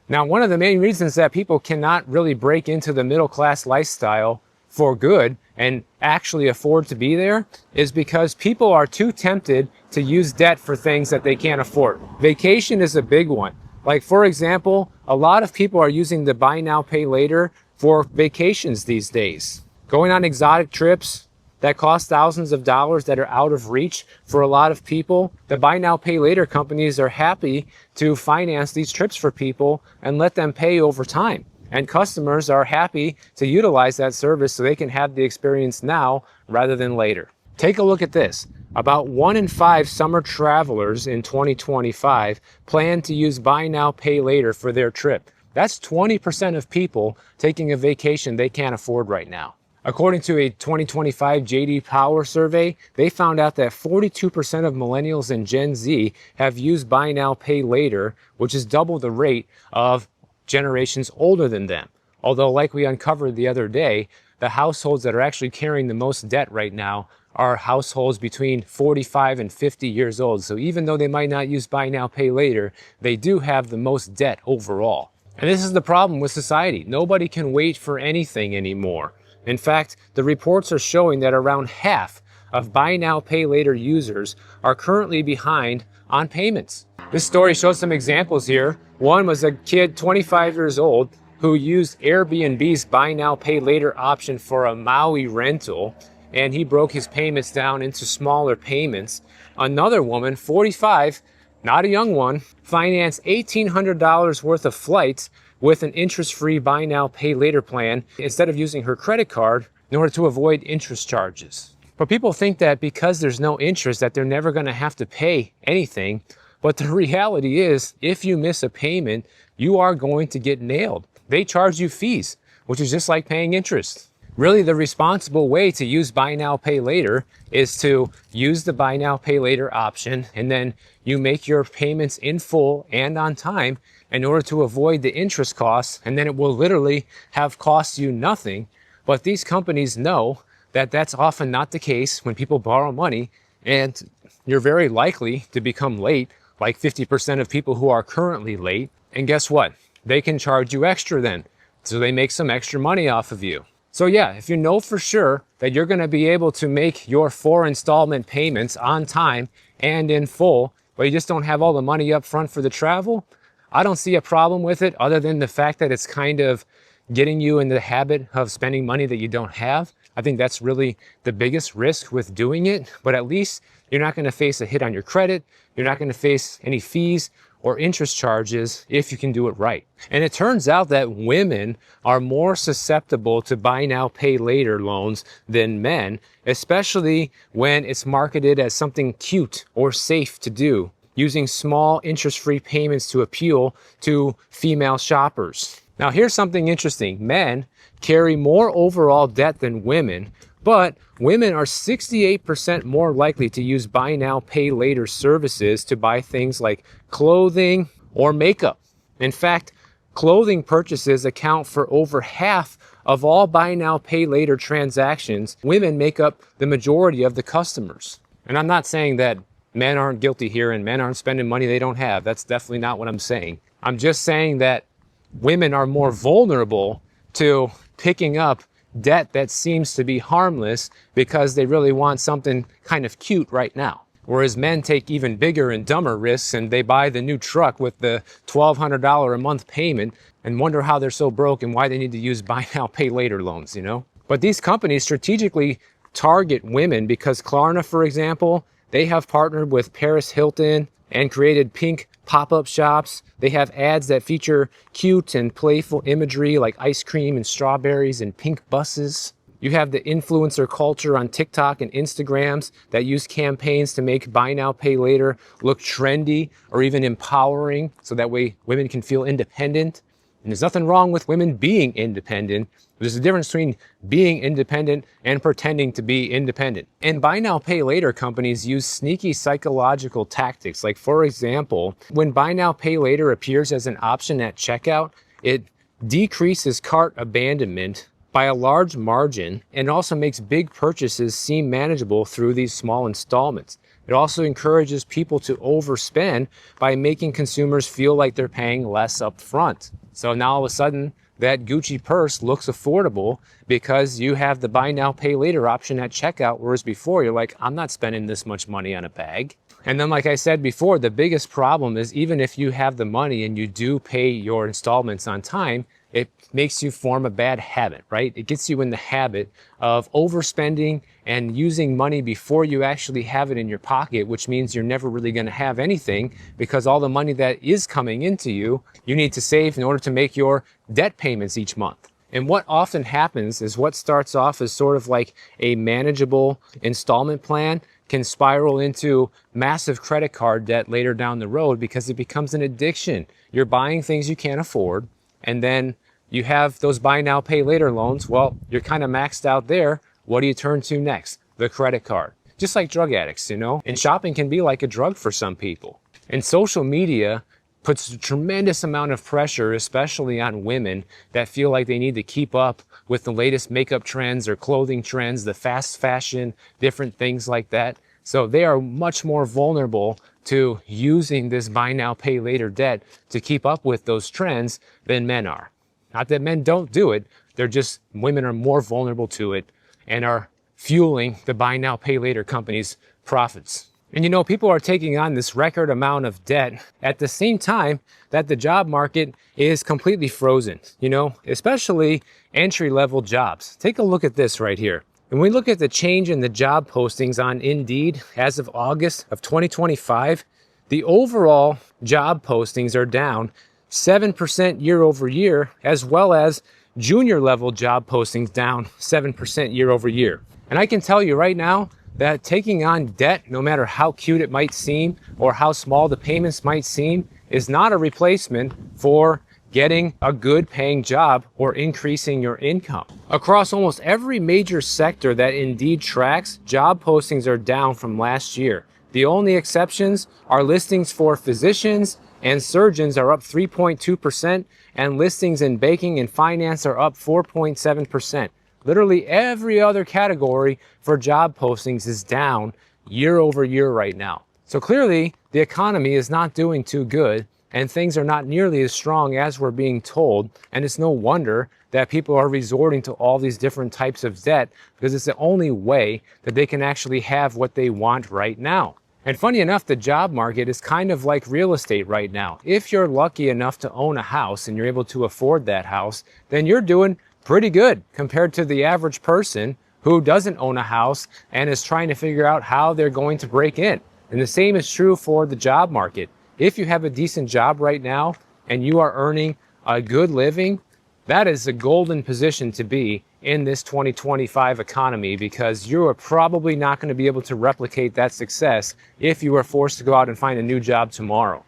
Now, one of the main reasons that people cannot really break into the middle class lifestyle for good and actually afford to be there is because people are too tempted to use debt for things that they can't afford. Vacation is a big one. Like, for example, a lot of people are using the buy now, pay later for vacations these days. Going on exotic trips that cost thousands of dollars that are out of reach for a lot of people. The buy now, pay later companies are happy to finance these trips for people and let them pay over time. And customers are happy to utilize that service so they can have the experience now rather than later. Take a look at this. About 1 in 5 summer travelers in 2025 plan to use buy now, pay later for their trip. That's 20% of people taking a vacation they can't afford right now. According to a 2025 J.D. Power survey, they found out that 42% of millennials and Gen Z have used buy now, pay later, which is double the rate of generations older than them. Although, like we uncovered the other day, the households that are actually carrying the most debt right now are households between 45 and 50 years old. So even though they might not use buy now, pay later, they do have the most debt overall. And this is the problem with society. Nobody can wait for anything anymore. In fact, the reports are showing that around half of buy now, pay later users are currently behind on payments. This story shows some examples here. One was a kid 25 years old who used Airbnb's buy now, pay later option for a Maui rental, and he broke his payments down into smaller payments. Another woman, 45, not a young one, financed $1,800 worth of flights with an interest-free buy now, pay later plan instead of using her credit card in order to avoid interest charges. But people think that because there's no interest that they're never going to have to pay anything. But the reality is, if you miss a payment, you are going to get nailed. They charge you fees, which is just like paying interest. Really, the responsible way to use buy now, pay later is to use the buy now, pay later option, and then you make your payments in full and on time in order to avoid the interest costs, and then it will literally have cost you nothing. But these companies know that that's often not the case when people borrow money, and you're very likely to become late, like 50% of people who are currently late. And guess what? They can charge you extra then, so they make some extra money off of you. So yeah, if you know for sure that you're going to be able to make your 4 installment payments on time and in full, but you just don't have all the money up front for the travel, I don't see a problem with it other than the fact that it's kind of getting you in the habit of spending money that you don't have. I think that's really the biggest risk with doing it, but at least you're not going to face a hit on your credit. You're not going to face any fees or interest charges if you can do it right. And it turns out that women are more susceptible to buy now, pay later loans than men, especially when it's marketed as something cute or safe to do, using small interest-free payments to appeal to female shoppers. Now, here's something interesting. Men carry more overall debt than women, but women are 68% more likely to use buy now, pay later services to buy things like clothing or makeup. In fact, clothing purchases account for over half of all buy now, pay later transactions. Women make up the majority of the customers. And I'm not saying that men aren't guilty here and men aren't spending money they don't have. That's definitely not what I'm saying. I'm just saying that women are more vulnerable to picking up debt that seems to be harmless because they really want something kind of cute right now. Whereas men take even bigger and dumber risks and they buy the new truck with the $1,200 a month payment and wonder how they're so broke and why they need to use buy now, pay later loans, you know? But these companies strategically target women because Klarna, for example, they have partnered with Paris Hilton and created pink pop-up shops. They have ads that feature cute and playful imagery like ice cream and strawberries and pink buses. You have the influencer culture on TikTok and Instagrams that use campaigns to make buy now, pay later look trendy or even empowering so that way women can feel independent. And there's nothing wrong with women being independent. There's a difference between being independent and pretending to be independent. And buy now, pay later companies use sneaky psychological tactics. Like, for example, when buy now, pay later appears as an option at checkout, it decreases cart abandonment by a large margin and also makes big purchases seem manageable through these small installments. It also encourages people to overspend by making consumers feel like they're paying less up front. So now all of a sudden, that Gucci purse looks affordable because you have the buy now, pay later option at checkout, whereas before you're like, I'm not spending this much money on a bag. And then, like I said before, the biggest problem is even if you have the money and you do pay your installments on time, it makes you form a bad habit, right? It gets you in the habit of overspending and using money before you actually have it in your pocket, which means you're never really going to have anything because all the money that is coming into you, you need to save in order to make your debt payments each month. And what often happens is what starts off as sort of like a manageable installment plan can spiral into massive credit card debt later down the road because it becomes an addiction. You're buying things you can't afford, and then you have those buy now, pay later loans. Well, you're kind of maxed out there. What do you turn to next? The credit card. Just like drug addicts, you know? And shopping can be like a drug for some people. And social media puts a tremendous amount of pressure, especially on women that feel like they need to keep up with the latest makeup trends or clothing trends, the fast fashion, different things like that. So they are much more vulnerable to using this buy now, pay later debt to keep up with those trends than men are. Not that men don't do it, they're just, women are more vulnerable to it and are fueling the buy now, pay later companies' profits. And you know, people are taking on this record amount of debt at the same time that the job market is completely frozen, you know, especially entry-level jobs. Take a look at this right here. When we look at the change in the job postings on Indeed as of August of 2025, the overall job postings are down 7% year over year, as well as junior level job postings down 7% year over year. And I can tell you right now that taking on debt, no matter how cute it might seem or how small the payments might seem, is not a replacement for getting a good paying job or increasing your income. Across almost every major sector that Indeed tracks, job postings are down from last year. The only exceptions are listings for physicians and surgeons are up 3.2%, and listings in banking and finance are up 4.7%. Literally every other category for job postings is down year over year right now. So clearly the economy is not doing too good and things are not nearly as strong as we're being told. And it's no wonder that people are resorting to all these different types of debt because it's the only way that they can actually have what they want right now. And funny enough, the job market is kind of like real estate right now. If you're lucky enough to own a house and you're able to afford that house, then you're doing pretty good compared to the average person who doesn't own a house and is trying to figure out how they're going to break in. And the same is true for the job market. If you have a decent job right now and you are earning a good living, that is a golden position to be in this 2025 economy because you are probably not going to be able to replicate that success if you are forced to go out and find a new job tomorrow.